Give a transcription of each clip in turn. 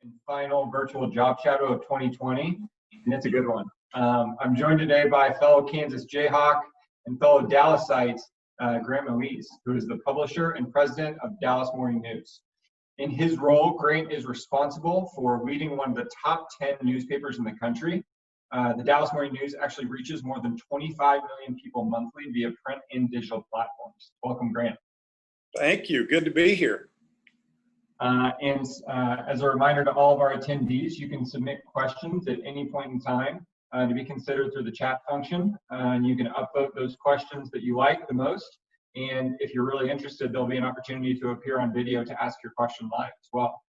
and final virtual job shadow of 2020, and it's a good one. I'm joined today by fellow Kansas Jayhawk and fellow Dallasite, Grant Moise, who is the publisher and president of Dallas Morning News. In his role, Grant is responsible for leading one of the top 10 newspapers in the country. The Dallas Morning News actually reaches more than 25 million people monthly via print and digital platforms. Welcome, Grant. Thank you. Good to be here. As a reminder to all of our attendees, you can submit questions at any point in time to be considered through the chat function. And you can upvote those questions that you like the most. And if you're really interested, there'll be an opportunity to appear on video to ask your question live as well.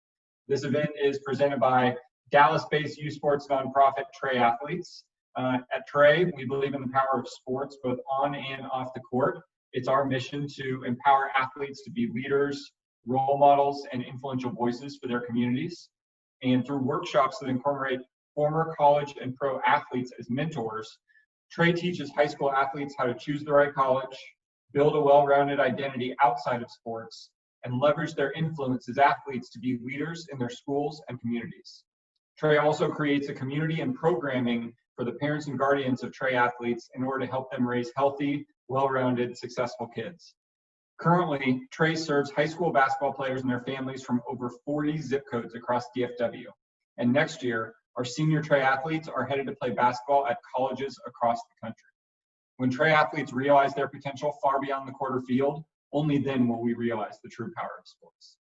This event is presented by Dallas-based youth sports nonprofit Trey Athletes. At Trey, we believe in the power of sports, both on and off the court. It's our mission to empower athletes to be leaders, role models, and influential voices for their communities. And through workshops that incorporate former college and pro athletes as mentors, Trey teaches high school athletes how to choose the right college, build a well-rounded identity outside of sports, and leverage their influence as athletes to be leaders in their schools and communities. Trey also creates a community and programming for the parents and guardians of Trey athletes in order to help them raise healthy, well-rounded, successful kids. Currently, Trey serves high school basketball players and their families from over 40 zip codes across DFW. And next year, our senior Trey athletes are headed to play basketball at colleges across the country. When Trey athletes realize their potential far beyond the court or field, only then will we realize the true power of sports.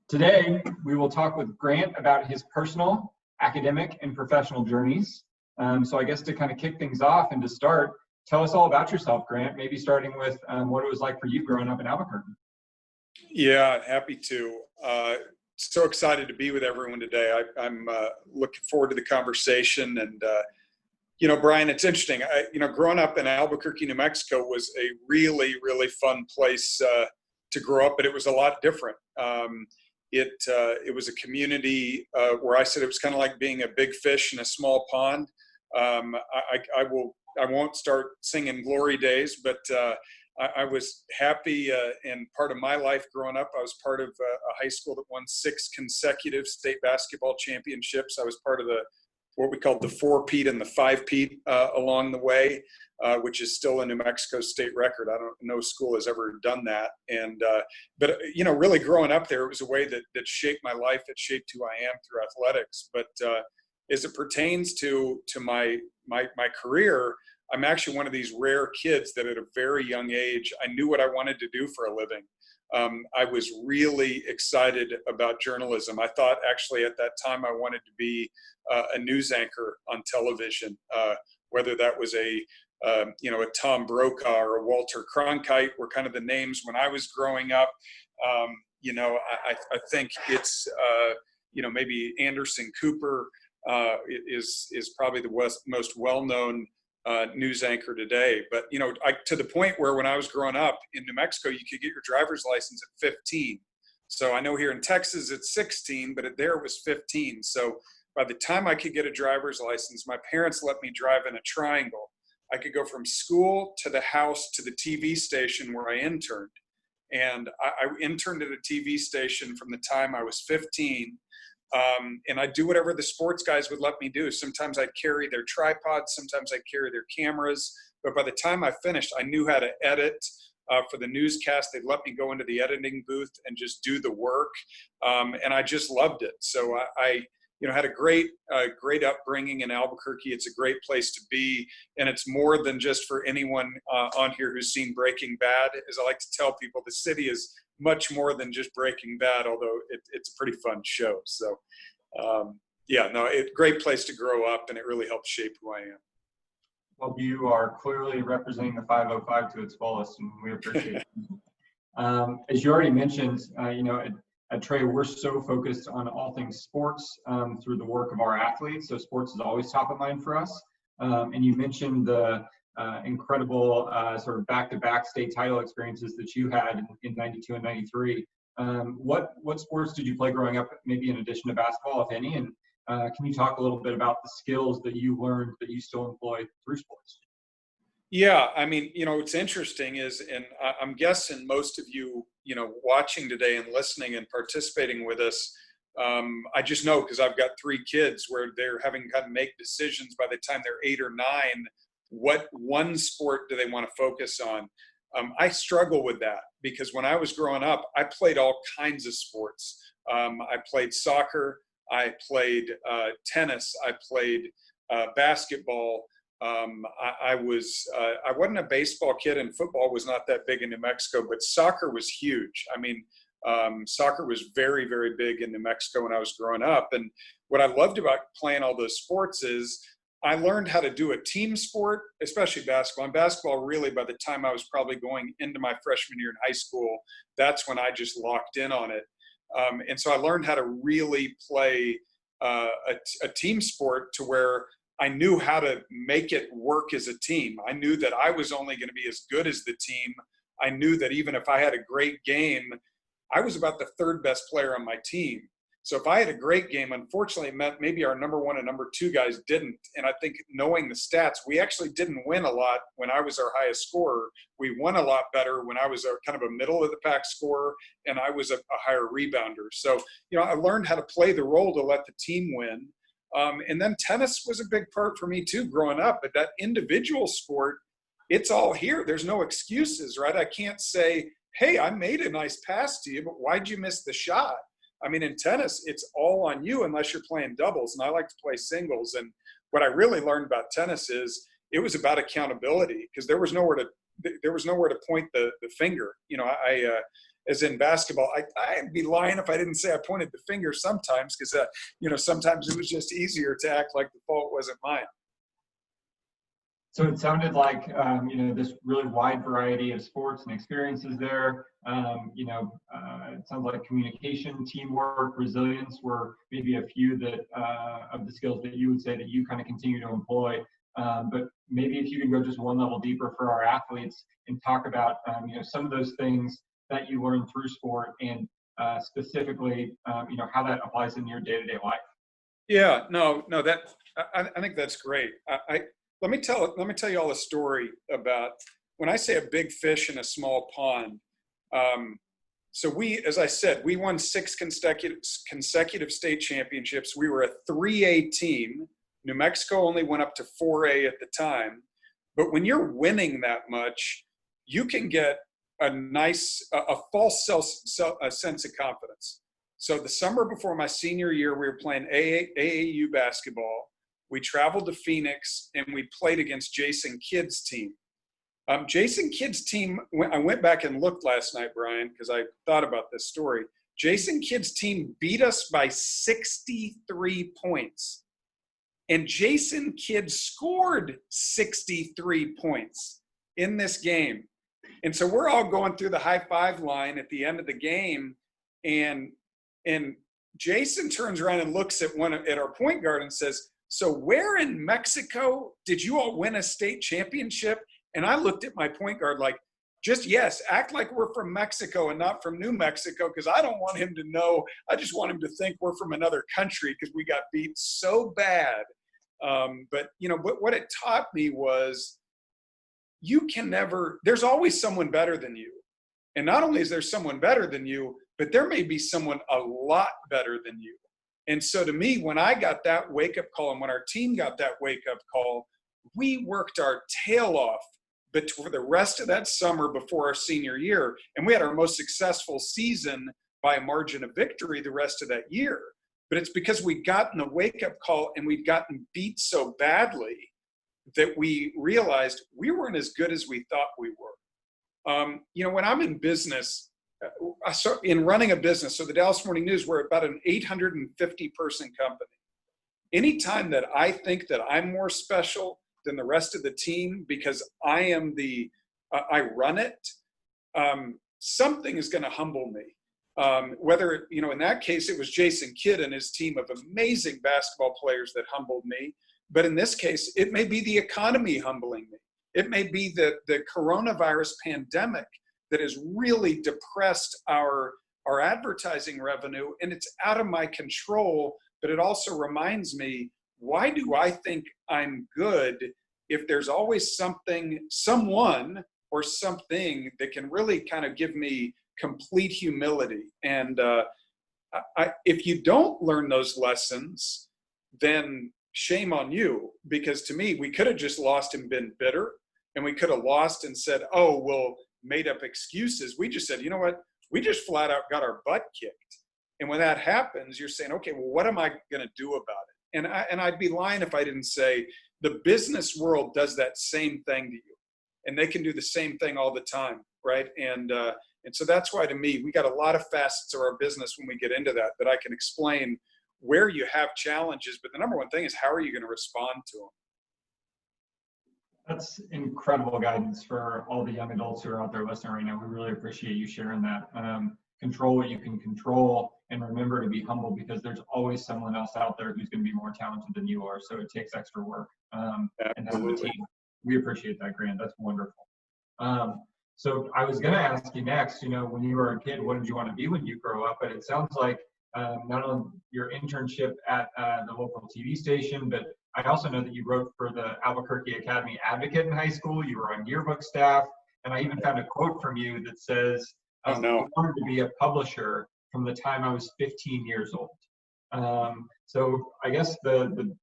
Today, we will talk with Grant about his personal, academic, and professional journeys. So I guess to kind of kick things off and to start, tell us all about yourself, Grant, maybe starting with what it was like for you growing up in Albuquerque. Yeah, happy to. So excited to be with everyone today. I'm looking forward to the conversation. And, Brian, it's interesting. Growing up in Albuquerque, New Mexico was a really, really fun place to grow up, but it was a lot different. It was a community where I said it was kind of like being a big fish in a small pond. I won't start singing Glory Days, but I was happy, and part of my life growing up, I was part of a high school that won 6 consecutive state basketball championships. I was part of what we called the 4-peat and the 5-peat along the way, which is still a New Mexico state record. No school has ever done that. And but really growing up there, it was a way that shaped my life. It shaped who I am through athletics. But as it pertains to my career, I'm actually one of these rare kids that at a very young age, I knew what I wanted to do for a living. I was really excited about journalism. I thought actually at that time I wanted to be a news anchor on television, whether that was a Tom Brokaw or a Walter Cronkite were kind of the names when I was growing up. I think it's, maybe Anderson Cooper is probably the most well-known news anchor today. But, to the point where when I was growing up in New Mexico, you could get your driver's license at 15. So I know here in Texas, it's 16, but there it was 15. So by the time I could get a driver's license, my parents let me drive in a triangle. I could go from school to the house to the TV station where I interned. And I interned at a TV station from the time I was 15. And I'd do whatever the sports guys would let me do. Sometimes I'd carry their tripods, sometimes I'd carry their cameras. But by the time I finished, I knew how to edit for the newscast. They'd let me go into the editing booth and just do the work. And I just loved it. So I had a great upbringing in Albuquerque. It's a great place to be. And it's more than just for anyone on here who's seen Breaking Bad. As I like to tell people, the city is much more than just Breaking Bad, although it's a pretty fun show. So, great place to grow up, and it really helped shape who I am. Well, you are clearly representing the 505 to its fullest, and we appreciate it. As you already mentioned, at Trey, we're so focused on all things sports through the work of our athletes. So sports is always top of mind for us. And you mentioned the incredible sort of back-to-back state title experiences that you had in 92 and 93. What sports did you play growing up, maybe in addition to basketball, if any? And can you talk a little bit about the skills that you learned that you still employ through sports? Yeah, I mean, what's interesting is, and I'm guessing most of you, watching today and listening and participating with us, I just know because I've got 3 kids where they're having to make decisions by the time they're 8 or 9. What one sport do they want to focus on? I struggle with that because when I was growing up, I played all kinds of sports. I played soccer, I played tennis, I played basketball. I wasn't a baseball kid, and football was not that big in New Mexico, but soccer was huge. I mean, soccer was very, very big in New Mexico when I was growing up. And what I loved about playing all those sports is I learned how to do a team sport, especially basketball. And basketball, really, by the time I was probably going into my freshman year in high school, that's when I just locked in on it. And so I learned how to really play a team sport to where I knew how to make it work as a team. I knew that I was only going to be as good as the team. I knew that even if I had a great game, I was about the 3rd best player on my team. So if I had a great game, unfortunately, it meant maybe our number 1 and number 2 guys didn't. And I think knowing the stats, we actually didn't win a lot when I was our highest scorer. We won a lot better when I was kind of a middle of the pack scorer and I was a higher rebounder. So, I learned how to play the role to let the team win. And then tennis was a big part for me too growing up. But that individual sport, it's all here. There's no excuses, right? I can't say, hey, I made a nice pass to you, but why'd you miss the shot? I mean, in tennis, it's all on you unless you're playing doubles. And I like to play singles. And what I really learned about tennis is it was about accountability because there was nowhere to point the finger. As in basketball, I'd be lying if I didn't say I pointed the finger sometimes because, sometimes it was just easier to act like the fault wasn't mine. So it sounded like, this really wide variety of sports and experiences there. It sounds like communication, teamwork, resilience were maybe a few that of the skills that you would say that you kind of continue to employ. But maybe if you can go just one level deeper for our athletes and talk about, some of those things that you learned through sport and specifically, how that applies in your day-to-day life. Yeah, no, that I think that's great. Let me tell you all a story about when I say a big fish in a small pond. So as I said, we won 6 consecutive state championships. We were a 3A team. New Mexico only went up to 4A at the time. But when you're winning that much, you can get a false sense of confidence. So the summer before my senior year, we were playing AAU basketball. We traveled to Phoenix and we played against Jason Kidd's team. Jason Kidd's team, I went back and looked last night, Brian, because I thought about this story. Jason Kidd's team beat us by 63 points. And Jason Kidd scored 63 points in this game. And so we're all going through the high five line at the end of the game. And Jason turns around and looks at our point guard and says, "So where in Mexico did you all win a state championship?" And I looked at my point guard like, yes, act like we're from Mexico and not from New Mexico, because I don't want him to know. I just want him to think we're from another country because we got beat so bad. But what it taught me was there's always someone better than you. And not only is there someone better than you, but there may be someone a lot better than you. And so to me, when I got that wake-up call and when our team got that wake-up call, we worked our tail off for the rest of that summer before our senior year. And we had our most successful season by a margin of victory the rest of that year. But it's because we'd gotten the wake-up call and we'd gotten beat so badly that we realized we weren't as good as we thought we were. When I'm in business, in running a business, so the Dallas Morning News, we're about an 850-person company. Anytime that I think that I'm more special than the rest of the team because I am I run it, something is going to humble me. Whether, in that case, it was Jason Kidd and his team of amazing basketball players that humbled me. But in this case, it may be the economy humbling me. It may be the coronavirus pandemic that has really depressed our advertising revenue, and it's out of my control. But it also reminds me, why do I think I'm good if there's always someone or something that can really kind of give me complete humility? And if you don't learn those lessons, then shame on you, because to me, we could have just lost and been bitter, and we could have lost and said, oh, well, made up excuses. We just said, you know what? We just flat out got our butt kicked. And when that happens, you're saying, okay, well, what am I going to do about it? And I'd be lying if I didn't say the business world does that same thing to you, and they can do the same thing all the time, right? And so that's why, to me, we got a lot of facets of our business when we get into that I can explain where you have challenges, but the number one thing is, how are you going to respond to them? That's incredible guidance for all the young adults who are out there listening right now. We really appreciate you sharing that. Control what you can control, and remember to be humble, because there's always someone else out there who's going to be more talented than you are. So it takes extra work. And that's the team. We appreciate that, Grant. That's wonderful. So I was going to ask you next, when you were a kid, what did you want to be when you grow up? But it sounds like not only your internship at the local TV station, but I also know that you wrote for the Albuquerque Academy Advocate in high school. You were on yearbook staff. And I even found a quote from you that says, I wanted to be a publisher from the time I was 15 years old. So I guess the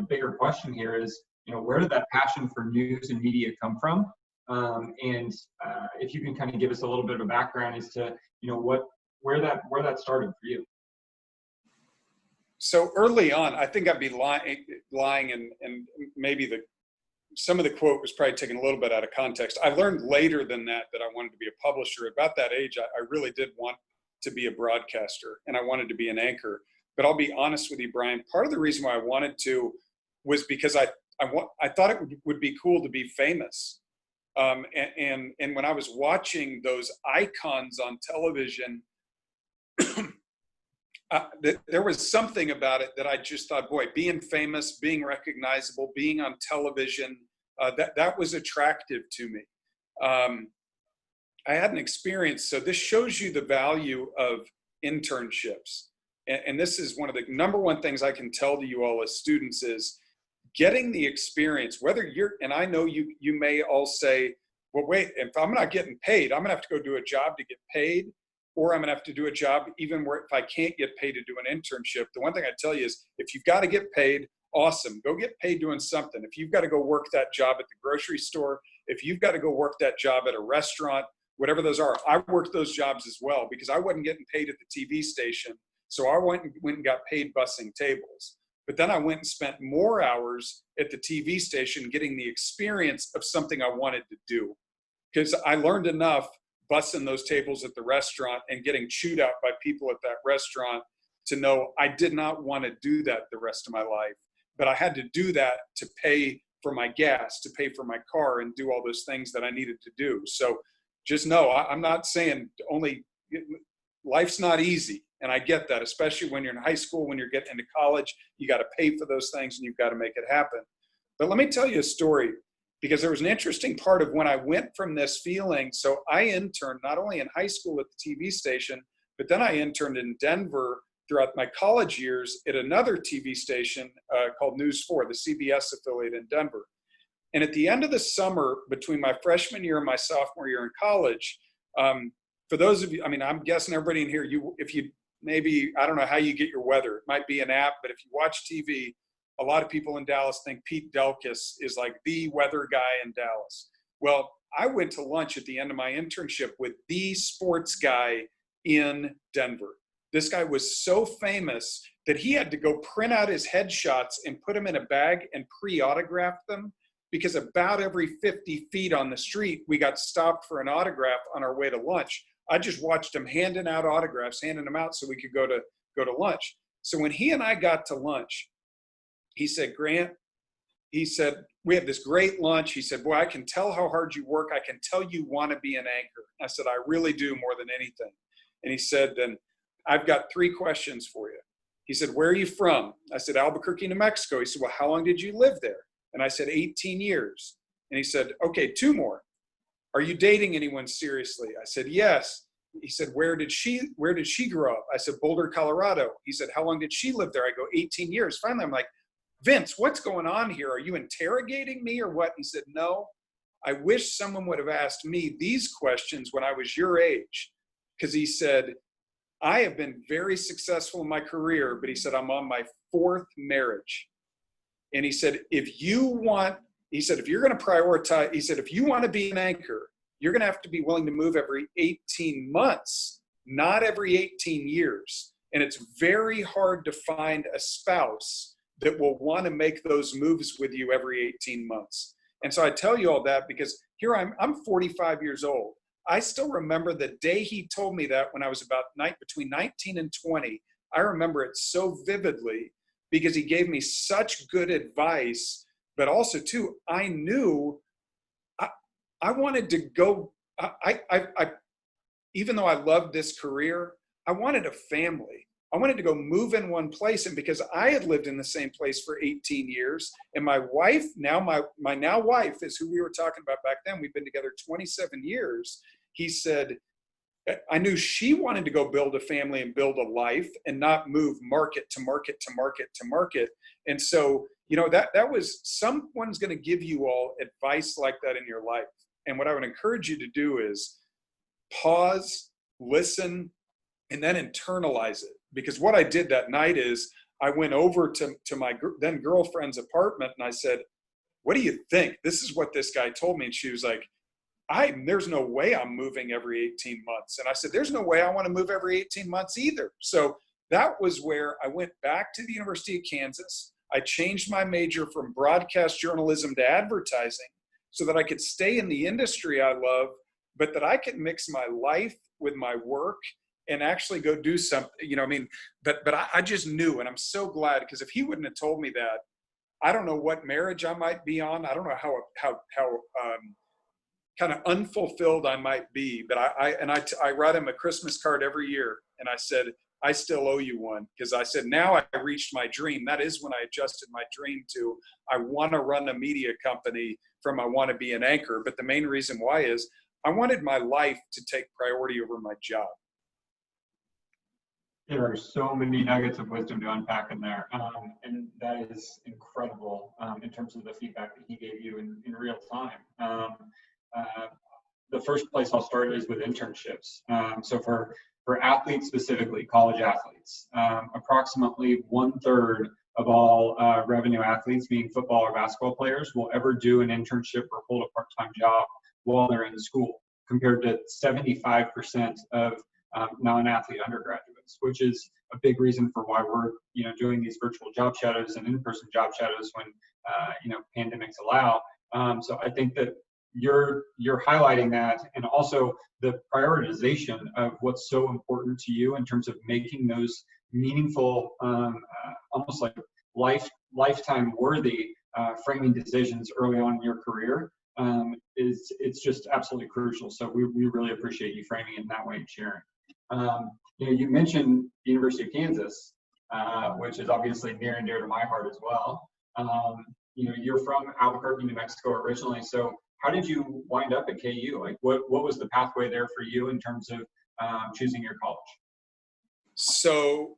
bigger question here is, where did that passion for news and media come from? And if you can kind of give us a little bit of a background as to, where that started for you. So early on, I think I'd be lying and maybe some of the quote was probably taken a little bit out of context. I learned later than that I wanted to be a publisher. About that age, I really did want to be a broadcaster, and I wanted to be an anchor. But I'll be honest with you, Brian, part of the reason why I wanted to was because I thought it would be cool to be famous. And when I was watching those icons on television, there was something about it that I just thought, boy, being famous, being recognizable, being on television, that was attractive to me. I had an experience. So this shows you the value of internships. And this is one of the number one things I can tell to you all as students is getting the experience, whether and I know you may all say, well, wait, if I'm not getting paid, I'm going to have to go do a job to get paid. Or I'm going to have to do a job even where if I can't get paid to do an internship. The one thing I tell you is, if you've got to get paid, awesome. Go get paid doing something. If you've got to go work that job at the grocery store, if you've got to go work that job at a restaurant, whatever those are, I worked those jobs as well because I wasn't getting paid at the TV station. So I went and got paid bussing tables. But then I went and spent more hours at the TV station getting the experience of something I wanted to do, because I learned enough bussing those tables at the restaurant and getting chewed out by people at that restaurant to know I did not want to do that the rest of my life, but I had to do that to pay for my gas, to pay for my car, and do all those things that I needed to do. So just know, I'm not saying life's not easy. And I get that, especially when you're in high school, when you're getting into college, you got to pay for those things and you've got to make it happen. But let me tell you a story, because there was an interesting part of when I went from this feeling. So I interned not only in high school at the TV station, but then I interned in Denver throughout my college years at another TV station called News 4, the CBS affiliate in Denver. And at the end of the summer, between my freshman year and my sophomore year in college, for those of you, I'm guessing everybody in here, maybe, I don't know how you get your weather. It might be an app, but if you watch TV, a lot of people in Dallas think Pete Delkus is like the weather guy in Dallas. Well, I went to lunch at the end of my internship with the sports guy in Denver. This guy was so famous that he had to go print out his headshots and put them in a bag and pre-autograph them, because about every 50 feet on the street, we got stopped for an autograph on our way to lunch. I just watched him handing out autographs, handing them out so we could go to lunch. So when he and I got to lunch, he said, Grant, he said, we had this great lunch. He said, boy, I can tell how hard you work. I can tell you want to be an anchor. I said, I really do, more than anything. And he said, then I've got 3 questions for you. He said, where are you from? I said, Albuquerque, New Mexico. He said, well, how long did you live there? And I said, 18 years. And he said, okay, 2 more. Are you dating anyone seriously? I said, yes. He said, where did she grow up? I said, Boulder, Colorado. He said, how long did she live there? I go, 18 years. Finally, I'm like, Vince, what's going on here? Are you interrogating me or what? He said, no, I wish someone would have asked me these questions when I was your age. Because he said, I have been very successful in my career, but he said, I'm on my 4th marriage. And he said, if you're going to prioritize, he said, if you want to be an anchor, you're going to have to be willing to move every 18 months, not every 18 years. And it's very hard to find a spouse that will want to make those moves with you every 18 months. And so I tell you all that because here I'm 45 years old. I still remember the day he told me that when I was between 19 and 20. I remember it so vividly because he gave me such good advice, but also too, I knew I wanted to go. Even though I loved this career, I wanted a family. I wanted to go move in one place. And because I had lived in the same place for 18 years, and my wife, my now wife is who we were talking about back then. We've been together 27 years. He said, I knew she wanted to go build a family and build a life and not move market to market to market to market. And so, that was, someone's going to give you all advice like that in your life. And what I would encourage you to do is pause, listen, and then internalize it. Because what I did that night is I went over to my then girlfriend's apartment and I said, what do you think? This is what this guy told me. And she was like, there's no way I'm moving every 18 months. And I said, there's no way I want to move every 18 months either. So that was where I went back to the University of Kansas. I changed my major from broadcast journalism to advertising so that I could stay in the industry I love, but that I could mix my life with my work and actually go do something, but I just knew, and I'm so glad, because if he wouldn't have told me that, I don't know what marriage I might be on. I don't know how kind of unfulfilled I might be, but I write him a Christmas card every year. And I said, I still owe you one, because I said, now I reached my dream. That is when I adjusted my dream to, I want to run a media company from I want to be an anchor. But the main reason why is I wanted my life to take priority over my job. There are so many nuggets of wisdom to unpack in there. And that is incredible in terms of the feedback that he gave you in real time. The first place I'll start is with internships. So for athletes specifically, college athletes, approximately 1/3 of all revenue athletes, meaning football or basketball players, will ever do an internship or hold a part-time job while they're in school, compared to 75% of non-athlete undergraduates, which is a big reason for why we're doing these virtual job shadows and in-person job shadows when pandemics allow. So I think that you're highlighting that, and also the prioritization of what's so important to you in terms of making those meaningful, almost like lifetime worthy framing decisions early on in your career. It's just absolutely crucial. So we really appreciate you framing it in that way and sharing. You mentioned the University of Kansas, which is obviously near and dear to my heart as well. You're from Albuquerque, New Mexico originally. So how did you wind up at KU? Like, what was the pathway there for you in terms of choosing your college? So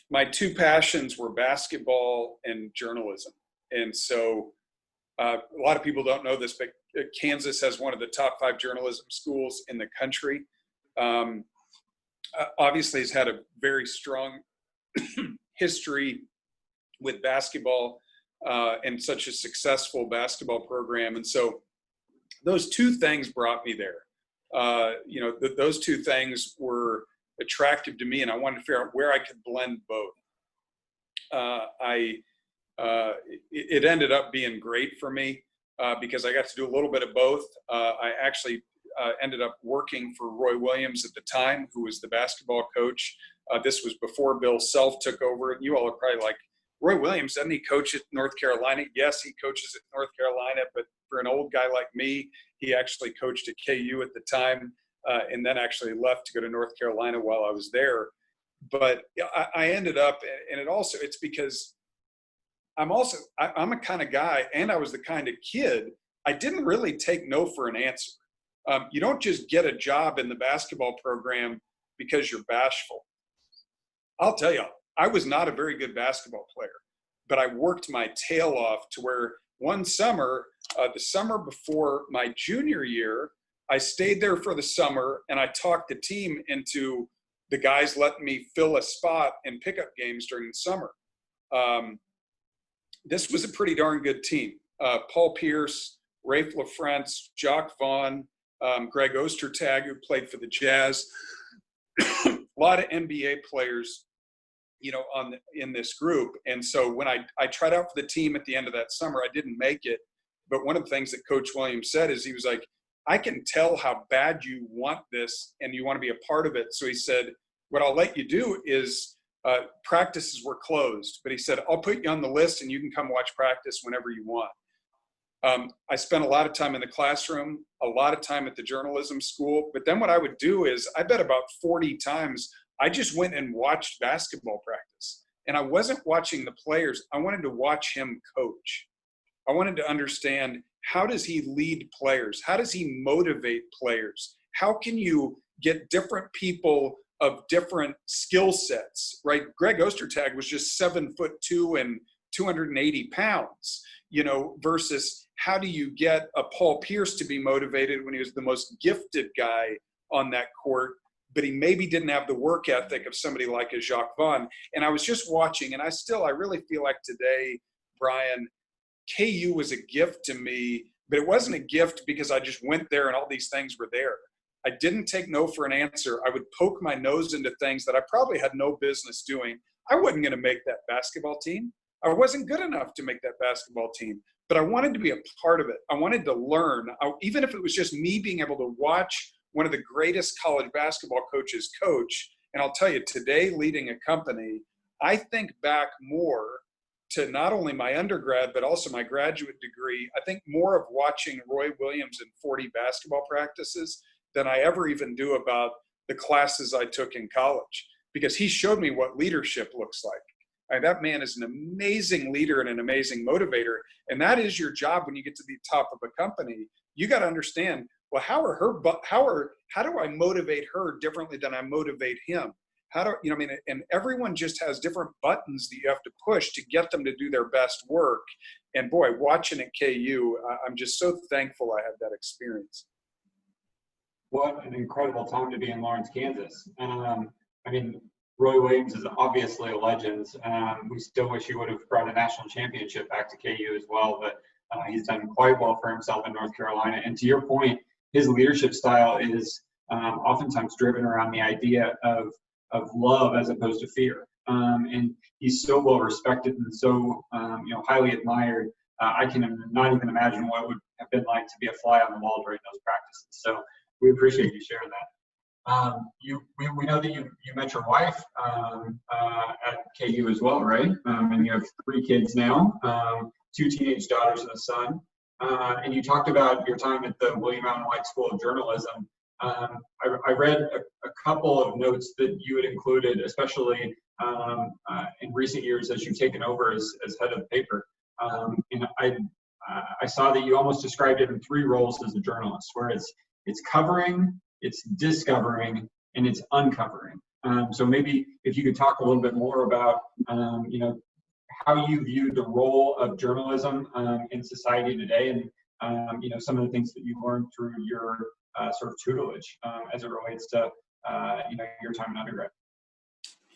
my two passions were basketball and journalism. And so a lot of people don't know this, but Kansas has one of the top 5 journalism schools in the country. Obviously has had a very strong history with basketball and such a successful basketball program. And so those two things brought me there. Those two things were attractive to me, and I wanted to figure out where I could blend both. It ended up being great for me because I got to do a little bit of both. I actually ended up working for Roy Williams at the time, who was the basketball coach. This was before Bill Self took over. And you all are probably like, Roy Williams, doesn't he coach at North Carolina? Yes, he coaches at North Carolina, but for an old guy like me, he actually coached at KU at the time, and then actually left to go to North Carolina while I was there. But I ended up, and it's because I'm a kind of guy, and I was the kind of kid, I didn't really take no for an answer. You don't just get a job in the basketball program because you're bashful. I'll tell you, I was not a very good basketball player, but I worked my tail off to where one summer, the summer before my junior year, I stayed there for the summer and I talked the team into the guys let me fill a spot in pickup games during the summer. This was a pretty darn good team. Paul Pierce, Rafe LaFrance, Jacques Vaughn, Greg Ostertag, who played for the Jazz. A lot of NBA players, in this group. And so when I tried out for the team at the end of that summer, I didn't make it. But one of the things that Coach Williams said is, he was like, I can tell how bad you want this and you want to be a part of it. So he said, what I'll let you do is practices were closed. But he said, I'll put you on the list and you can come watch practice whenever you want. I spent a lot of time in the classroom, a lot of time at the journalism school. But then what I would do is, I bet about 40 times, I just went and watched basketball practice. And I wasn't watching the players. I wanted to watch him coach. I wanted to understand, how does he lead players? How does he motivate players? How can you get different people of different skill sets, right? Greg Ostertag was just 7'2" and 280 pounds, versus how do you get a Paul Pierce to be motivated when he was the most gifted guy on that court, but he maybe didn't have the work ethic of somebody like a Jacques Vaughn. And I was just watching, and I really feel like today, Brian, KU was a gift to me, but it wasn't a gift because I just went there and all these things were there. I didn't take no for an answer. I would poke my nose into things that I probably had no business doing. I wasn't going to make that basketball team. I wasn't good enough to make that basketball team, but I wanted to be a part of it. I wanted to learn, even if it was just me being able to watch one of the greatest college basketball coaches coach. And I'll tell you, today, leading a company, I think back more to not only my undergrad, but also my graduate degree. I think more of watching Roy Williams in 40 basketball practices than I ever even do about the classes I took in college, because he showed me what leadership looks like. That man is an amazing leader and an amazing motivator. And that is your job when you get to the top of a company. You got to understand, well, how do I motivate her differently than I motivate him? And everyone just has different buttons that you have to push to get them to do their best work. And boy, watching at KU, I'm just so thankful I had that experience. What an incredible time to be in Lawrence, Kansas. Roy Williams is obviously a legend. We still wish he would have brought a national championship back to KU as well, but he's done quite well for himself in North Carolina. And to your point, his leadership style is oftentimes driven around the idea of love as opposed to fear. And he's so well respected and so highly admired. I can not even imagine what it would have been like to be a fly on the wall during those practices. So we appreciate you sharing that. We know that you met your wife at KU as well, right? And you have 3 kids now, 2 teenage daughters and a son. And you talked about your time at the William Allen White School of Journalism. I read a couple of notes that you had included, especially in recent years as you've taken over as head of the paper. And I saw that you almost described it in 3 roles as a journalist, where it's covering, it's discovering, and it's uncovering. So maybe if you could talk a little bit more about, how you view the role of journalism in society today, and some of the things that you learned through your sort of tutelage as it relates to your time in undergrad.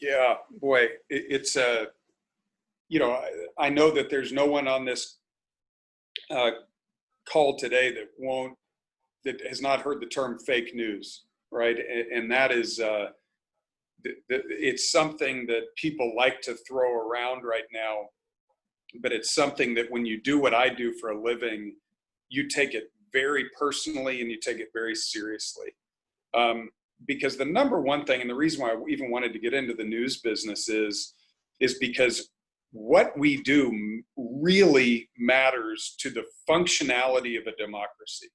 Yeah, boy, it's I know that there's no one on this call today that has not heard the term fake news, right? And that is, it's something that people like to throw around right now, but it's something that when you do what I do for a living, you take it very personally and you take it very seriously. Because the number one thing, and the reason why I even wanted to get into the news business is because what we do really matters to the functionality of a democracy.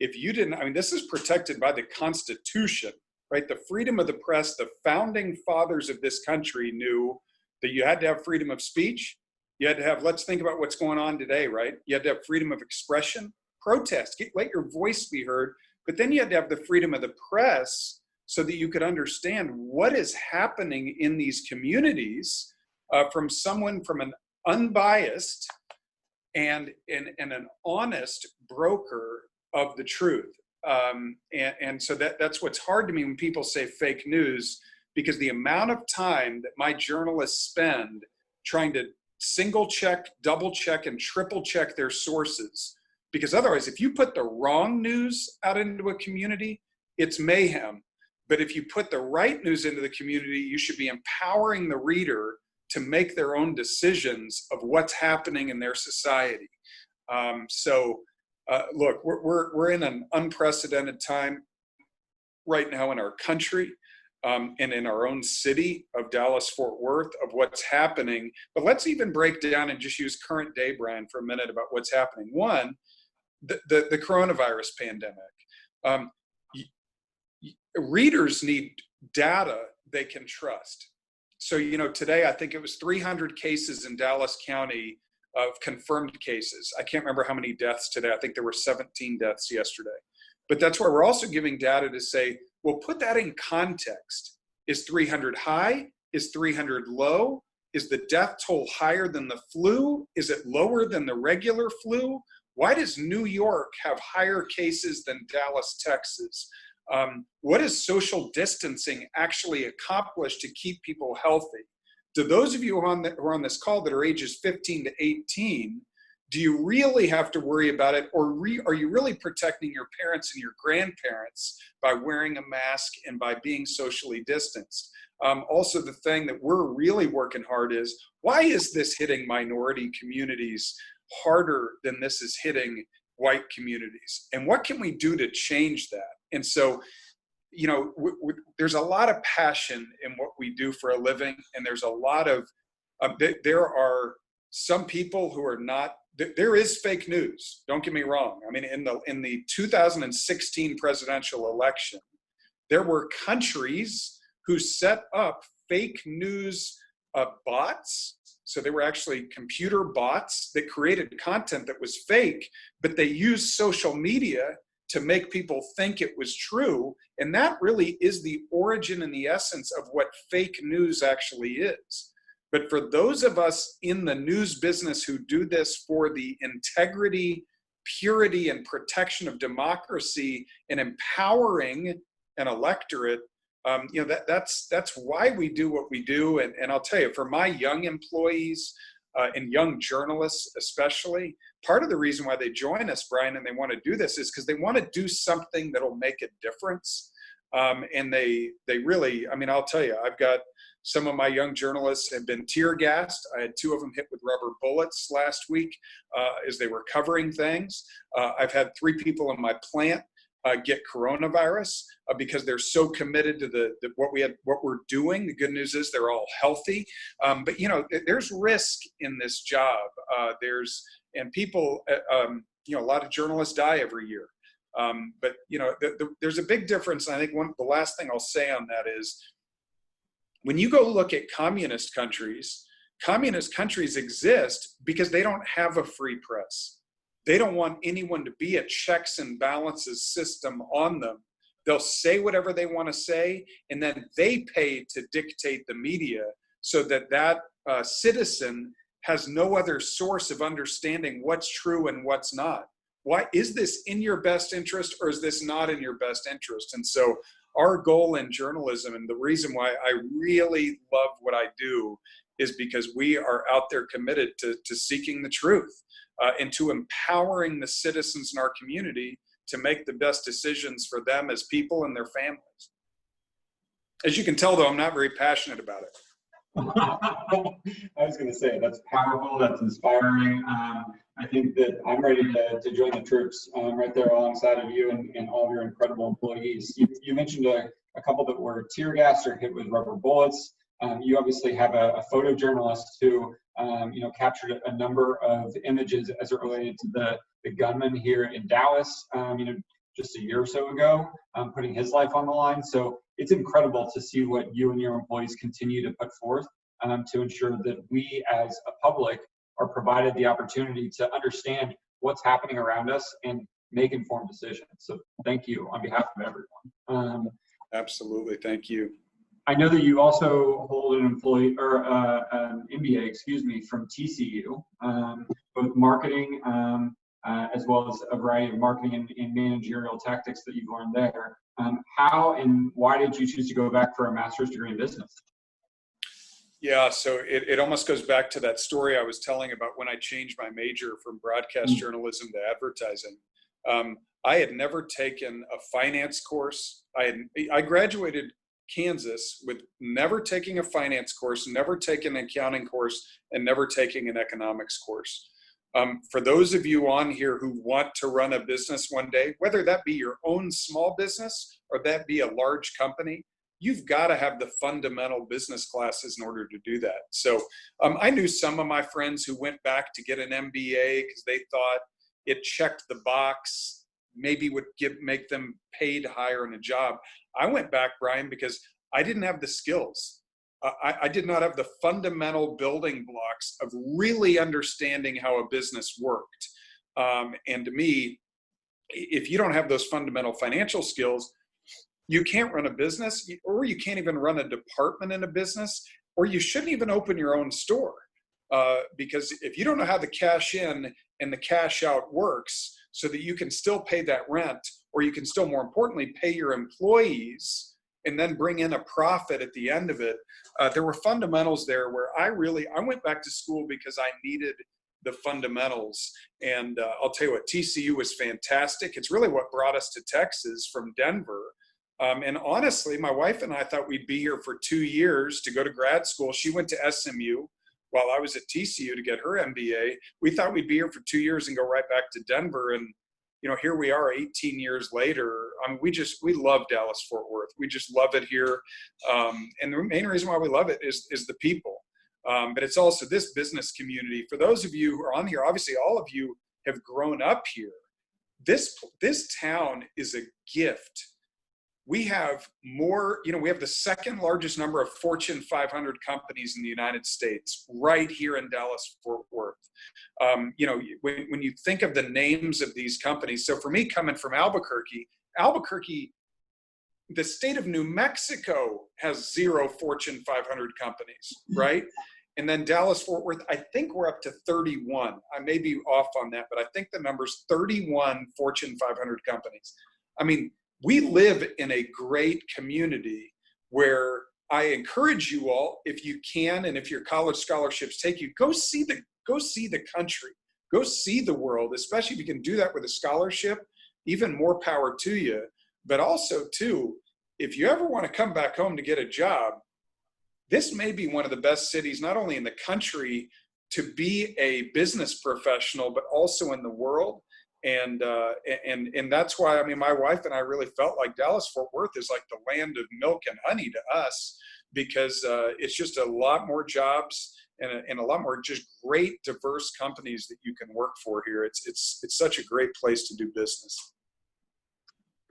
If you didn't, this is protected by the Constitution, right? The freedom of the press, the founding fathers of this country knew that you had to have freedom of speech. You had to have, let's think about what's going on today, right? You had to have freedom of expression, protest, let your voice be heard. But then you had to have the freedom of the press so that you could understand what is happening in these communities from an unbiased and an honest broker of the truth. And so that's what's hard to me when people say fake news, because the amount of time that my journalists spend trying to single check, double check, and triple check their sources, because otherwise, if you put the wrong news out into a community, it's mayhem. But if you put the right news into the community, you should be empowering the reader to make their own decisions of what's happening in their society. Look, we're in an unprecedented time right now in our country, and in our own city of Dallas-Fort Worth, of what's happening. But let's even break down and just use current day, Brian, for a minute about what's happening. One, the coronavirus pandemic. Readers need data they can trust. So, today I think it was 300 cases in Dallas County of confirmed cases. I can't remember how many deaths today. I think there were 17 deaths yesterday. But that's why we're also giving data to say, well, put that in context. Is 300 high? Is 300 low? Is the death toll higher than the flu? Is it lower than the regular flu? Why does New York have higher cases than Dallas, Texas? What does social distancing actually accomplish to keep people healthy? To those of you who are on this call that are ages 15 to 18, do you really have to worry about it, or are you really protecting your parents and your grandparents by wearing a mask and by being socially distanced? Also, the thing that we're really working hard is, why is this hitting minority communities harder than this is hitting white communities? And what can we do to change that? And so, there's a lot of passion in what we do for a living, and there's a lot of, there are some people who are not, there is fake news, don't get me wrong. I mean, in the 2016 presidential election, there were countries who set up fake news bots. So they were actually computer bots that created content that was fake, but they used social media to make people think it was true. And that really is the origin and the essence of what fake news actually is. But for those of us in the news business who do this for the integrity, purity, and protection of democracy and empowering an electorate, that's why we do what we do. And I'll tell you, for my young employees and young journalists especially, part of the reason why they join us, Brian, and they want to do this is because they want to do something that'll make a difference. And they really, I'll tell you, I've got some of my young journalists have been tear gassed. I had 2 of them hit with rubber bullets last week as they were covering things. I've had 3 people in my plant get coronavirus because they're so committed to what we're doing. The good news is they're all healthy. But there's risk in this job. And people, a lot of journalists die every year. But there's a big difference. And I think the last thing I'll say on that is, when you go look at communist countries exist because they don't have a free press. They don't want anyone to be a checks and balances system on them. They'll say whatever they want to say, and then they pay to dictate the media so that citizen has no other source of understanding what's true and what's not. Why is this in your best interest, or is this not in your best interest? And so our goal in journalism, and the reason why I really love what I do, is because we are out there committed to seeking the truth and to empowering the citizens in our community to make the best decisions for them as people and their families. As you can tell, though, I'm not very passionate about it. I was going to say, that's powerful, that's inspiring. I think that I'm ready to join the troops right there alongside of you and all of your incredible employees. You mentioned a couple that were tear gassed or hit with rubber bullets. You obviously have a photojournalist who captured a number of images as it related to the gunman here in Dallas, just a year or so ago, putting his life on the line. So it's incredible to see what you and your employees continue to put forth to ensure that we as a public are provided the opportunity to understand what's happening around us and make informed decisions. So thank you on behalf of everyone. Absolutely, thank you. I know that you also hold an an MBA, from TCU, both marketing as well as a variety of marketing and managerial tactics that you've learned there. How and why did you choose to go back for a master's degree in business? Yeah, so it almost goes back to that story I was telling about when I changed my major from broadcast journalism to advertising. I had never taken a finance course. I graduated Kansas with never taking a finance course, never taking an accounting course, and never taking an economics course. For those of you on here who want to run a business one day, whether that be your own small business or that be a large company, you've got to have the fundamental business classes in order to do that. So I knew some of my friends who went back to get an MBA because they thought it checked the box, maybe would make them paid higher in a job. I went back, Brian, because I didn't have the skills. I did not have the fundamental building blocks of really understanding how a business worked. And to me, if you don't have those fundamental financial skills, you can't run a business, or you can't even run a department in a business, or you shouldn't even open your own store. Because if you don't know how the cash in and the cash out works so that you can still pay that rent, or you can still, more importantly, pay your employees and then bring in a profit at the end of it, there were fundamentals there where I went back to school because I needed the fundamentals. And I'll tell you what, TCU was fantastic. It's really what brought us to Texas from Denver. And honestly, my wife and I thought we'd be here for 2 years to go to grad school. She went to SMU while I was at TCU to get her MBA. We thought we'd be here for 2 years and go right back to Denver. And, you know, here we are 18 years later. I mean, we love Dallas-Fort Worth. We just love it here. And the main reason why we love it is the people. But it's also this business community. For those of you who are on here, obviously all of you have grown up here. This town is a gift. We have we have the second largest number of Fortune 500 companies in the United States right here in Dallas-Fort Worth. When you think of the names of these companies, so for me, coming from Albuquerque, the state of New Mexico has 0 Fortune 500 companies, right? And then Dallas-Fort Worth, I think we're up to 31. I may be off on that, but I think the number's 31 Fortune 500 companies. I mean, we live in a great community where I encourage you all, if you can, and if your college scholarships take you, go see the country, go see the world, especially if you can do that with a scholarship, even more power to you. But also too, if you ever want to come back home to get a job, this may be one of the best cities, not only in the country to be a business professional, but also in the world. And that's why, I mean, my wife and I really felt like Dallas-Fort Worth is like the land of milk and honey to us, because it's just a lot more jobs and a lot more just great, diverse companies that you can work for here. It's such a great place to do business.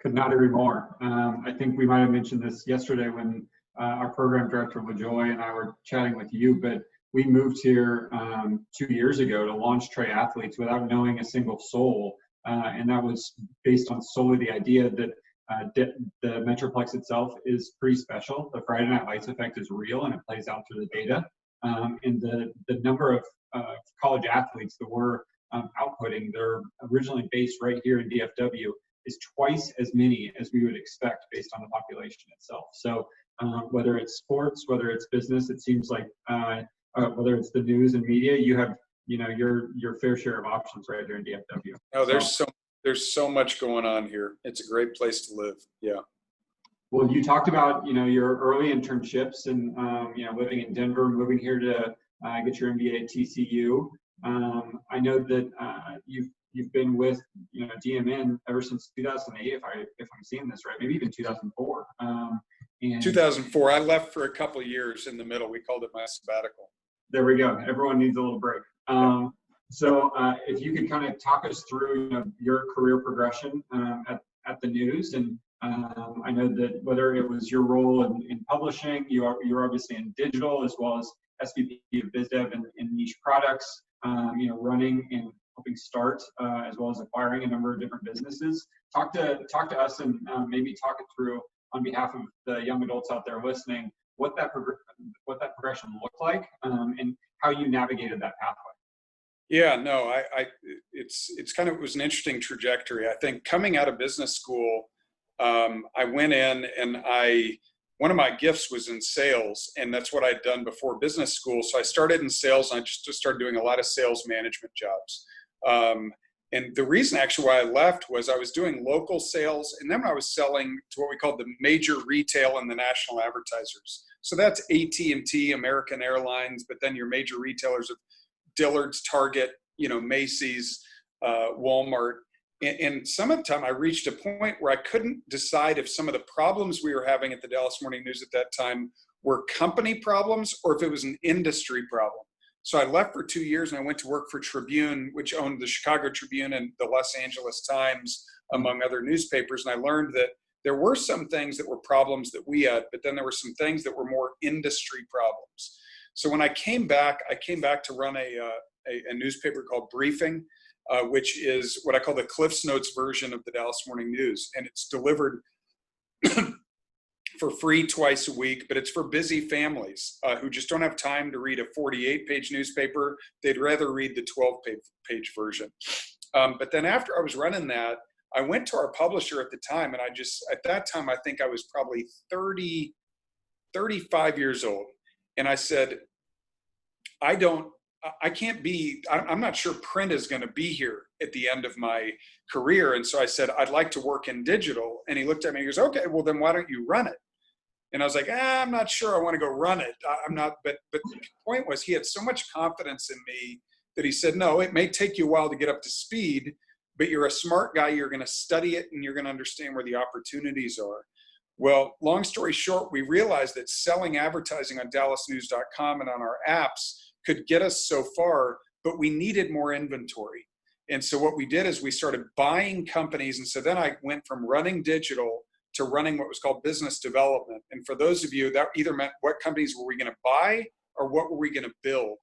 Could not agree more. I think we might have mentioned this yesterday when our program director, LaJoy, and I were chatting with you, but we moved here 2 years ago to launch triathletes without knowing a single soul. And that was based on solely the idea that the Metroplex itself is pretty special. The Friday Night Lights effect is real, and it plays out through the data. And the number of college athletes that we're outputting, they're originally based right here in DFW, is twice as many as we would expect based on the population itself. So whether it's sports, whether it's business, it seems like whether it's the news and media, you have your fair share of options right here in DFW. Oh, there's so much going on here. It's a great place to live. Yeah. Well, you talked about your early internships and living in Denver, moving here to get your MBA at TCU. I know that you've been with DMN ever since 2008, if I'm seeing this right, maybe even 2004. 2004. I left for a couple of years in the middle. We called it my sabbatical. There we go. Everyone needs a little break. So if you could kind of talk us through your career progression at the news, and I know that whether it was your role in publishing, you're obviously in digital as well as SVP of BizDev and niche products, running and helping start as well as acquiring a number of different businesses. Talk to us and maybe talk it through on behalf of the young adults out there listening, what that progression looked like, and how you navigated that pathway. Yeah, no, it was an interesting trajectory. I think coming out of business school, I went in and one of my gifts was in sales, and that's what I'd done before business school. So I started in sales, and I just started doing a lot of sales management jobs. And the reason actually why I left was I was doing local sales, and then I was selling to what we called the major retail and the national advertisers. So that's AT&T, American Airlines, but then your major retailers of Dillard's, Target, Macy's, Walmart. And some of the time I reached a point where I couldn't decide if some of the problems we were having at the Dallas Morning News at that time were company problems or if it was an industry problem. So I left for 2 years and I went to work for Tribune, which owned the Chicago Tribune and the Los Angeles Times, among other newspapers. And I learned that there were some things that were problems that we had, but then there were some things that were more industry problems. So when I came back to run a newspaper called Briefing, which is what I call the Cliff's Notes version of the Dallas Morning News. And it's delivered for free twice a week, but it's for busy families who just don't have time to read a 48-page newspaper. They'd rather read the 12-page version. But then after I was running that, I went to our publisher at the time, and at that time, I think I was probably 35 years old. And I said, I'm not sure print is going to be here at the end of my career. And so I said, I'd like to work in digital. And he looked at me and he goes, okay, well then why don't you run it? And I was like, I'm not sure I want to go run it. I'm not, but the point was he had so much confidence in me that he said, no, it may take you a while to get up to speed, but you're a smart guy. You're going to study it and you're going to understand where the opportunities are. Well, long story short, we realized that selling advertising on dallasnews.com and on our apps could get us so far, but we needed more inventory. And so what we did is we started buying companies. And so then I went from running digital to running what was called business development. And for those of you, that either meant what companies were we going to buy or what were we going to build?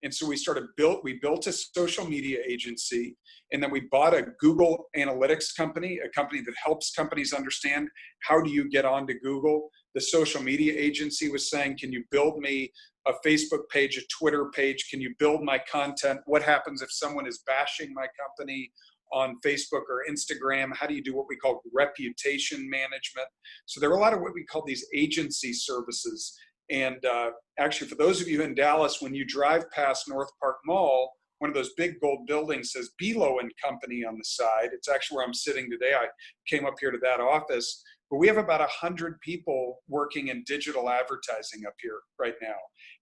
And so we built a social media agency, and then we bought a Google Analytics company, a company that helps companies understand how do you get onto Google. The social media agency was saying, can you build me a Facebook page, a Twitter page? Can you build my content? What happens if someone is bashing my company on Facebook or Instagram? How do you do what we call reputation management? So there are a lot of what we call these agency services. And actually, for those of you in Dallas, when you drive past North Park Mall, one of those big gold buildings says Belo and Company on the side. It's actually where I'm sitting today. I came up here to that office. But we have about 100 people working in digital advertising up here right now.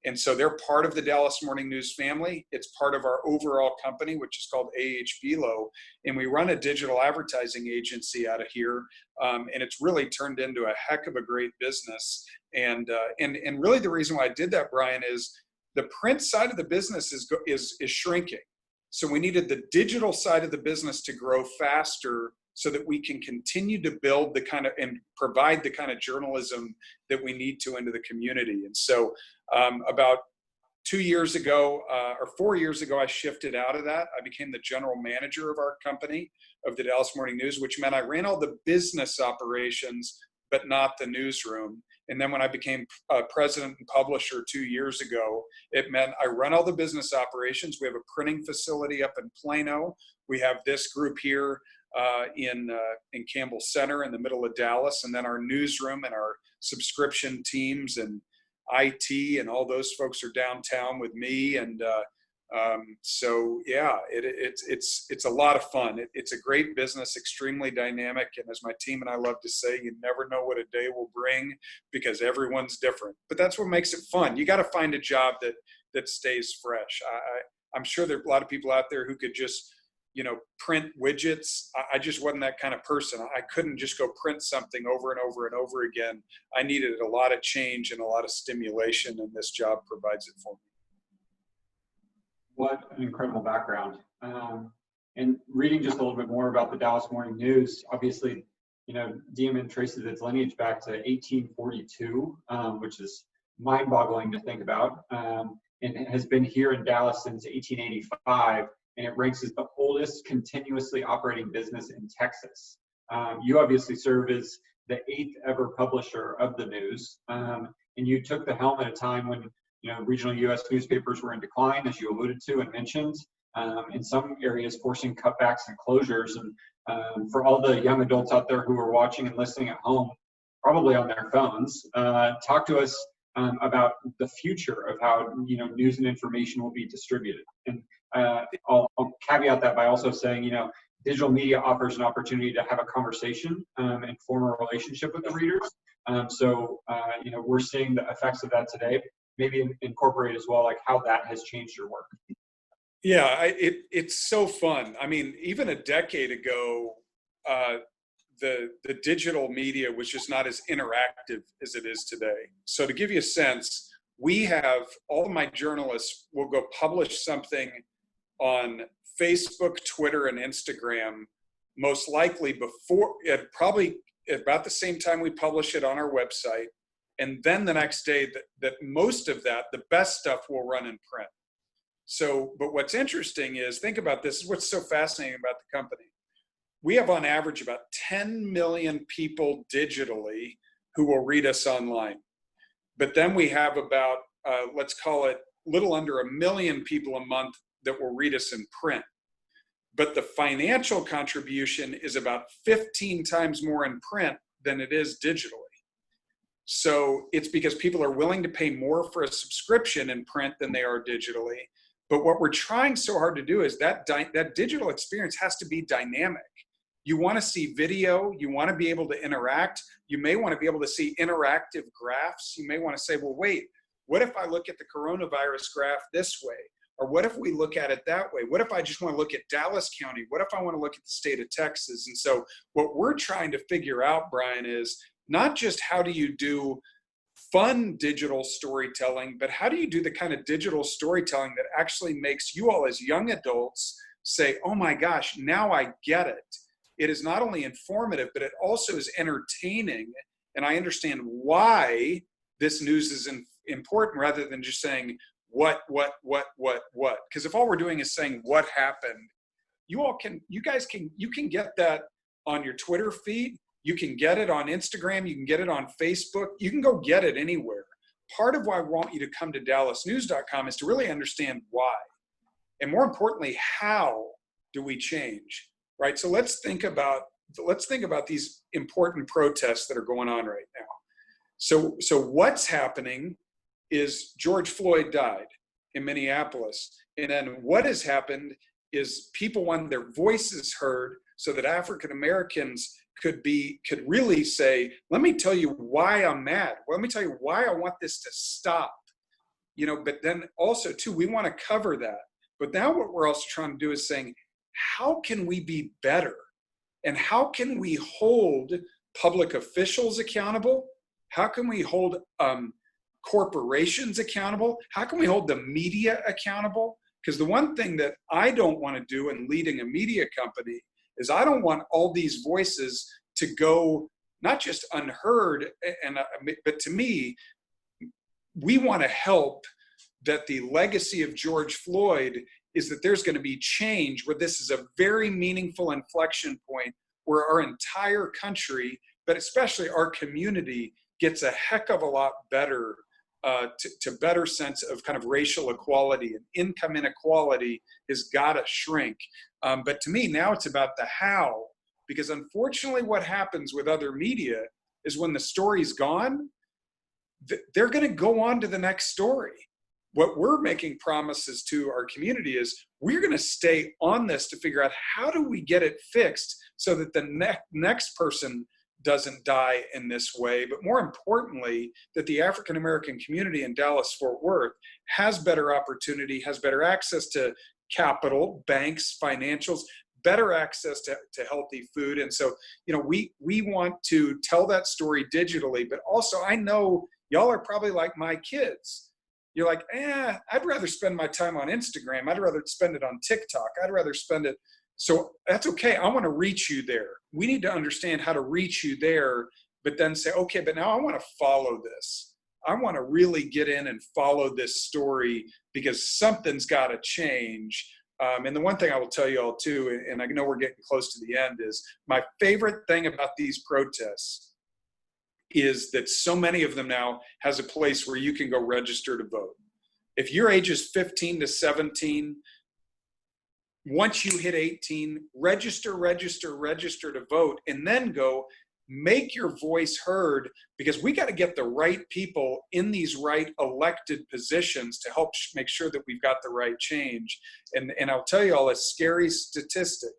And so they're part of the Dallas Morning News family. It's part of our overall company, which is called Belo. And we run a digital advertising agency out of here. And it's really turned into a heck of a great business. And really the reason why I did that, Brian, is the print side of the business is shrinking. So we needed the digital side of the business to grow faster so that we can continue to build the kind of and provide the kind of journalism that we need to into the community. And so about 2 years ago or 4 years ago, I shifted out of that. I became the general manager of our company, of the Dallas Morning News, which meant I ran all the business operations, but not the newsroom. And then when I became president and publisher 2 years ago, it meant I run all the business operations. We have a printing facility up in Plano. We have this group here in Campbell Center in the middle of Dallas, and then our newsroom and our subscription teams and IT and all those folks are downtown with me. And so yeah, it's a lot of fun. It's a great business, extremely dynamic, and as my team and I love to say, you never know what a day will bring because everyone's different. But that's what makes it fun. You got to find a job that stays fresh. I'm sure there are a lot of people out there who could just print widgets. I just wasn't that kind of person. I couldn't just go print something over and over and over again. I needed a lot of change and a lot of stimulation, and this job provides it for me. What an incredible background. And reading just a little bit more about the Dallas Morning News, obviously, DMN traces its lineage back to 1842, which is mind-boggling to think about, and it has been here in Dallas since 1885. And it ranks as the oldest continuously operating business in Texas. You obviously serve as the 8th ever publisher of the news, and you took the helm at a time when regional U.S. newspapers were in decline, as you alluded to and mentioned, in some areas forcing cutbacks and closures. And For all the young adults out there who are watching and listening at home, probably on their phones, talk to us about the future of how news and information will be distributed. And I'll caveat that by also saying, digital media offers an opportunity to have a conversation and form a relationship with the readers. So we're seeing the effects of that today. Maybe incorporate as well, like how that has changed your work. Yeah, it's so fun. I mean, even a decade ago, the digital media was just not as interactive as it is today. So to give you a sense, we have all of my journalists will go publish something on Facebook, Twitter, and Instagram, most likely probably about the same time we publish it on our website. And then the next day, that most of that, the best stuff will run in print. So, but what's interesting is, think about this, is what's so fascinating about the company. We have on average about 10 million people digitally who will read us online. But then we have about, let's call it a little under 1 million people a month that will read us in print. But the financial contribution is about 15 times more in print than it is digitally. So it's because people are willing to pay more for a subscription in print than they are digitally. But what we're trying so hard to do is that digital experience has to be dynamic. You want to see video, you want to be able to interact, you may want to be able to see interactive graphs. You may want to say, well, wait, what if I look at the coronavirus graph this way? Or what if we look at it that way? What if I just want to look at Dallas County? What if I want to look at the state of Texas? And so what we're trying to figure out, Brian, is not just how do you do fun digital storytelling, but how do you do the kind of digital storytelling that actually makes you all as young adults say, oh my gosh, now I get it. It is not only informative, but it also is entertaining. And I understand why this news is important rather than just saying what. Because if all we're doing is saying what happened, you can get that on your Twitter feed. You can get it on Instagram. You can get it on Facebook. You can go get it anywhere. Part of why I want you to come to dallasnews.com is to really understand why. And more importantly, how do we change, right? So let's think about these important protests that are going on right now. So what's happening is George Floyd died in Minneapolis. And then what has happened is people want their voices heard so that African Americans could really say, let me tell you why I'm mad. Let me tell you why I want this to stop. But then also too, we want to cover that. But now what we're also trying to do is saying, how can we be better? And how can we hold public officials accountable? How can we hold corporations accountable? How can we hold the media accountable? Because the one thing that I don't want to do in leading a media company is I don't want all these voices to go not just unheard, but to me, we want to help that the legacy of George Floyd is that there's going to be change, where this is a very meaningful inflection point where our entire country, but especially our community, gets a heck of a lot better to better sense of kind of racial equality, and income inequality has got to shrink. But to me, now it's about the how, because unfortunately what happens with other media is when the story's gone, they're going to go on to the next story. What we're making promises to our community is we're going to stay on this to figure out how do we get it fixed so that the next person doesn't die in this way, but more importantly, that the African American community in Dallas-Fort Worth has better opportunity, has better access to capital, banks, financials, better access to healthy food. And so, we want to tell that story digitally, but also I know y'all are probably like my kids. You're like, I'd rather spend my time on Instagram. I'd rather spend it on TikTok. I'd rather spend it. So that's okay. I want to reach you there. We need to understand how to reach you there, but then say, okay, but now I want to follow this. I want to really get in and follow this story because something's got to change. And the one thing I will tell you all too, and I know we're getting close to the end, is my favorite thing about these protests is that so many of them now has a place where you can go register to vote. If your age is 15 to 17, once you hit 18, register to vote, and then go make your voice heard, because we got to get the right people in these right elected positions to help make sure that we've got the right change. And I'll tell you all a scary statistic.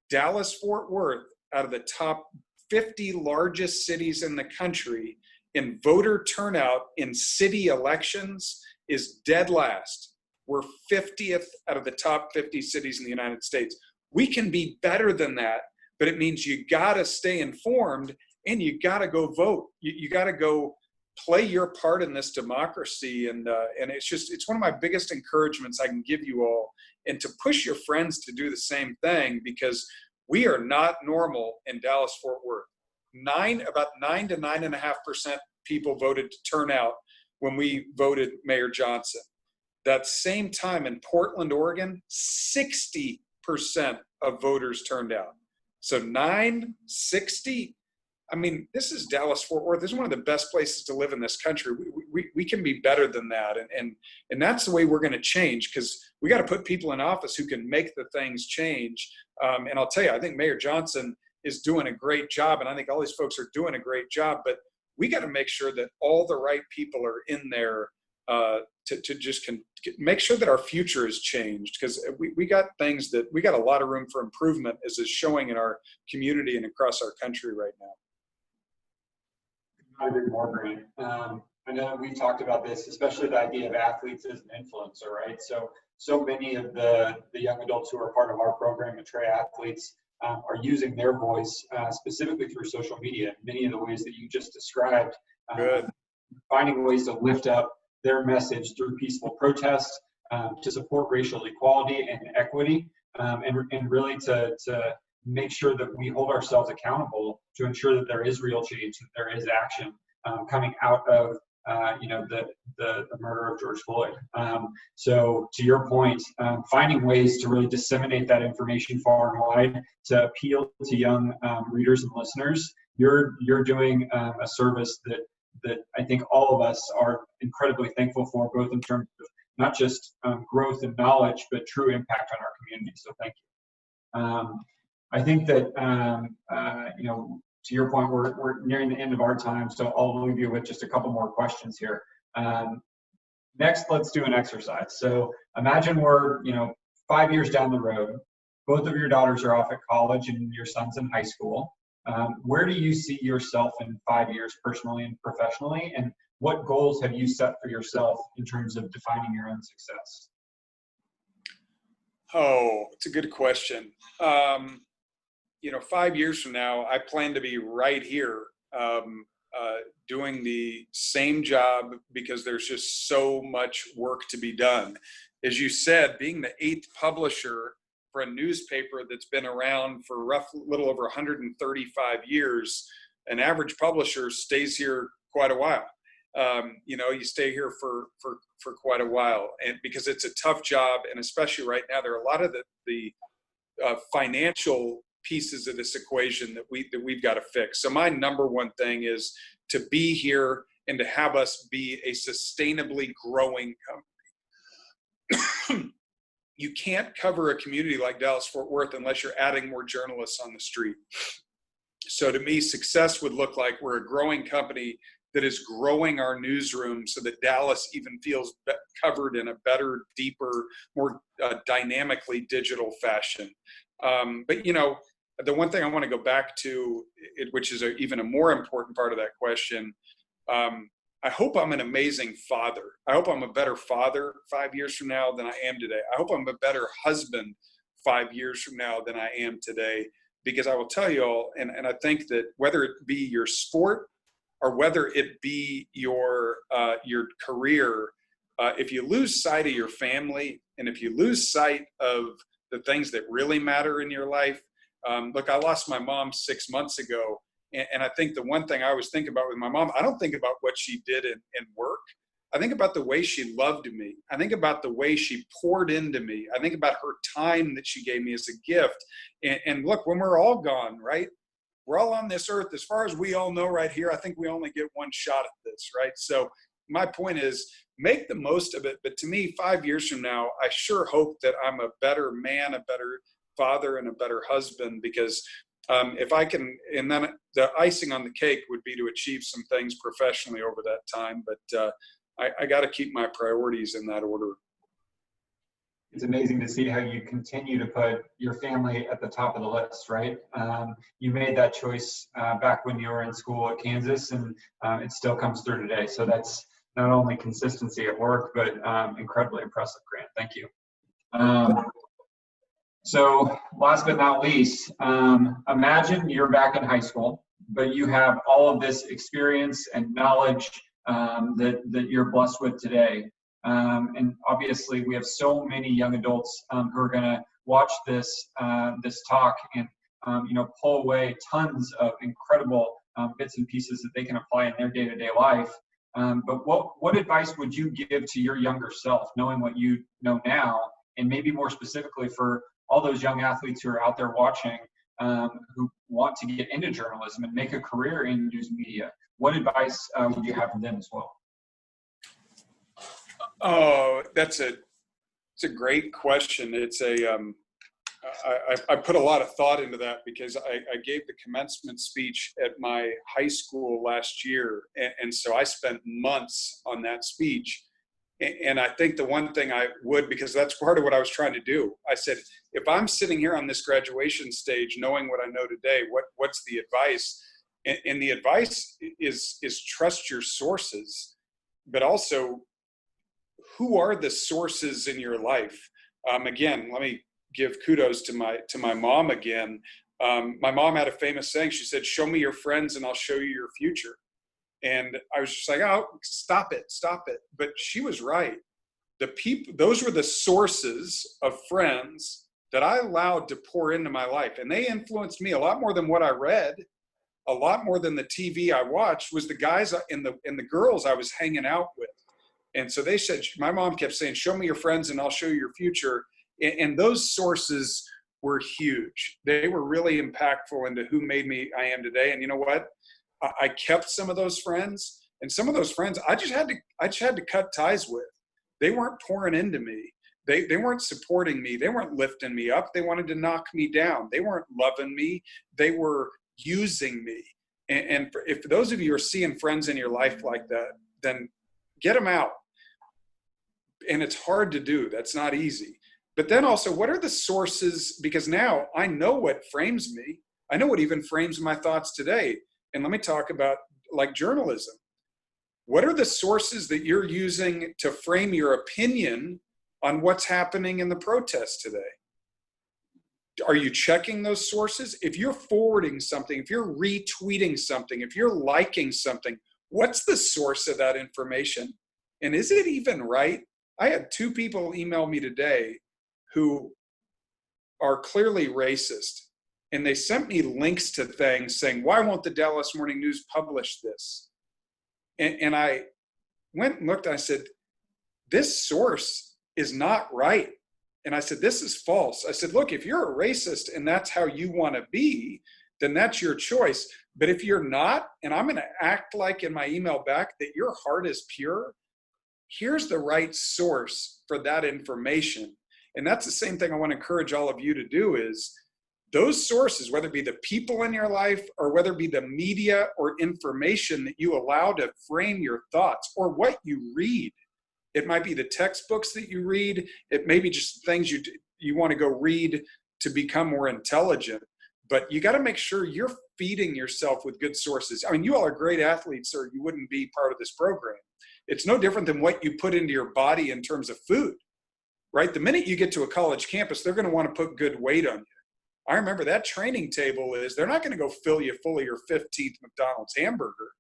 Dallas-Fort Worth, out of the top 50 largest cities in the country in voter turnout in city elections, is dead last. We're 50th out of the top 50 cities in the United States. We can be better than that, but it means you got to stay informed and you got to go vote. You got to go play your part in this democracy. And it's one of my biggest encouragements I can give you all, and to push your friends to do the same thing, because we are not normal in Dallas-Fort Worth. About 9 to 9.5% people voted to turn out when we voted Mayor Johnson. That same time in Portland, Oregon, 60% of voters turned out. So 60. I mean, this is Dallas-Fort Worth. This is one of the best places to live in this country. We can be better than that. And that's the way we're going to change, because we got to put people in office who can make the things change. And I'll tell you, I think Mayor Johnson is doing a great job, and I think all these folks are doing a great job, but we got to make sure that all the right people are in there to just make sure that our future is changed, because we got things that we got a lot of room for improvement, as is showing in our community and across our country right now. I agree more, Grant. I know we talked about this, especially the idea of athletes as an influencer, right? So many of the young adults who are part of our program at Trey Athletes are using their voice specifically through social media. Many of the ways that you just described, finding ways to lift up their message through peaceful protest, to support racial equality and equity, and really to make sure that we hold ourselves accountable to ensure that there is real change, that there is action coming out of the murder of George Floyd. So to your point, finding ways to really disseminate that information far and wide to appeal to young readers and listeners, you're doing a service that I think all of us are incredibly thankful for, both in terms of not just growth and knowledge, but true impact on our community. So thank you. I think that, to your point, we're nearing the end of our time, so I'll leave you with just a couple more questions here. Next, let's do an exercise. So imagine we're, 5 years down the road, both of your daughters are off at college and your son's in high school. Where do you see yourself in 5 years, personally and professionally, and what goals have you set for yourself in terms of defining your own success? Oh, it's a good question. 5 years from now, I plan to be right here doing the same job, because there's just so much work to be done. As you said, being the 8th publisher for a newspaper that's been around for little over 135 years, an average publisher stays here quite a while. You stay here for quite a while, and because it's a tough job, and especially right now, there are a lot of the financial pieces of this equation that we've got to fix. So my number one thing is to be here and to have us be a sustainably growing company. You can't cover a community like Dallas-Fort Worth unless you're adding more journalists on the street. So to me, success would look like we're a growing company that is growing our newsroom so that Dallas even feels covered in a better, deeper, more dynamically digital fashion. But the one thing I want to go back to, which is even a more important part of that question, I hope I'm an amazing father. I hope I'm a better father 5 years from now than I am today. I hope I'm a better husband 5 years from now than I am today, because I will tell you all, and I think that whether it be your sport or whether it be your career, if you lose sight of your family, and if you lose sight of the things that really matter in your life, look, I lost my mom 6 months ago, and I think the one thing I always think about with my mom, I don't think about what she did in work. I think about the way she loved me. I think about the way she poured into me. I think about her time that she gave me as a gift. And look, when we're all gone, right? We're all on this earth. As far as we all know right here, I think we only get one shot at this, right? So my point is make the most of it. But to me, 5 years from now, I sure hope that I'm a better man, a better father, and a better husband, because if I can, and then the icing on the cake would be to achieve some things professionally over that time. But I got to keep my priorities in that order. It's amazing to see how you continue to put your family at the top of the list, right? You made that choice back when you were in school at Kansas, and it still comes through today. So that's not only consistency at work, but incredibly impressive, Grant. Thank you. So last but not least, imagine you're back in high school, but you have all of this experience and knowledge that you're blessed with today. And obviously, we have so many young adults who are going to watch this talk and pull away tons of incredible bits and pieces that they can apply in their day-to-day life. But what advice would you give to your younger self, knowing what you know now, and maybe more specifically for all those young athletes who are out there watching who want to get into journalism and make a career in news media? What advice would you have for them as well? Oh, it's a great question. It's I put a lot of thought into that because I gave the commencement speech at my high school last year. And so I spent months on that speech. And I think the one thing I would, because that's part of what I was trying to do, I said, if I'm sitting here on this graduation stage, knowing what I know today, what's the advice? And the advice is trust your sources, but also who are the sources in your life? Again, let me give kudos to my mom again. My mom had a famous saying. She said, "Show me your friends and I'll show you your future." And I was just like, "Oh, stop it. But she was right. Those were the sources of friends that I allowed to pour into my life. And they influenced me a lot more than what I read, a lot more than the TV I watched, was the guys and the girls I was hanging out with. And so they said, my mom kept saying, "Show me your friends and I'll show you your future." And those sources were huge. They were really impactful into who made me I am today. And you know what? I kept some of those friends, and some of those friends I just had to cut ties with. They weren't pouring into me. They weren't supporting me. They weren't lifting me up. They wanted to knock me down. They weren't loving me. They were using me. And if those of you are seeing friends in your life like that, then get them out. And it's hard to do. That's not easy. But then also, what are the sources? Because now I know what frames me. I know what even frames my thoughts today. And let me talk about like journalism. What are the sources that you're using to frame your opinion on what's happening in the protests today? Are you checking those sources? If you're forwarding something, if you're retweeting something, if you're liking something, what's the source of that information? And is it even right? I had 2 people email me today who are clearly racist. And they sent me links to things saying, "Why won't the Dallas Morning News publish this?" And I went and looked, and I said, "This source is not right." And I said, "This is false." I said, "Look, if you're a racist and that's how you want to be, then that's your choice. But if you're not, and I'm going to act like in my email back that your heart is pure, here's the right source for that information." And that's the same thing I want to encourage all of you to do is those sources, whether it be the people in your life or whether it be the media or information that you allow to frame your thoughts or what you read. It might be the textbooks that you read. It may be just things you want to go read to become more intelligent. But you got to make sure you're feeding yourself with good sources. I mean, you all are great athletes or you wouldn't be part of this program. It's no different than what you put into your body in terms of food, right? The minute you get to a college campus, they're going to want to put good weight on you. I remember that training table they're not going to go fill you full of your 15th McDonald's hamburger.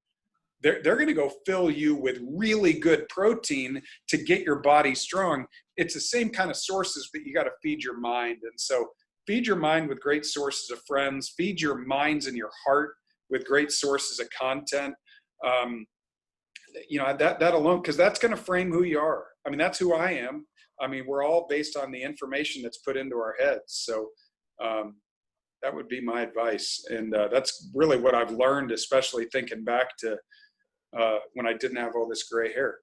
They're going to go fill you with really good protein to get your body strong. It's the same kind of sources, but you got to feed your mind. And so feed your mind with great sources of friends, feed your minds and your heart with great sources of content. That alone, because that's going to frame who you are. I mean, that's who I am. I mean, we're all based on the information that's put into our heads. So that would be my advice. And that's really what I've learned, especially thinking back to when I didn't have all this gray hair.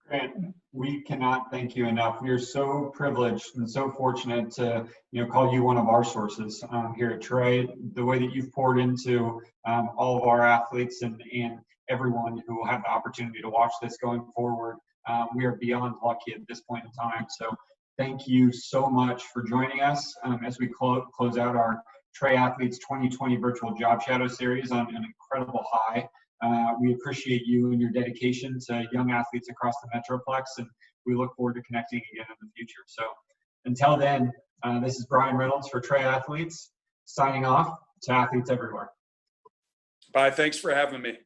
Grant, we cannot thank you enough. We are so privileged and so fortunate to, call you one of our sources here at Trey. The way that you've poured into all of our athletes and everyone who will have the opportunity to watch this going forward, we are beyond lucky at this point in time. So thank you so much for joining us as we close out our Trey Athletes 2020 Virtual Job Shadow Series on an incredible high. We appreciate you and your dedication to young athletes across the Metroplex, and we look forward to connecting again in the future. So until then, this is Brian Reynolds for Trey Athletes, signing off to athletes everywhere. Bye. Thanks for having me.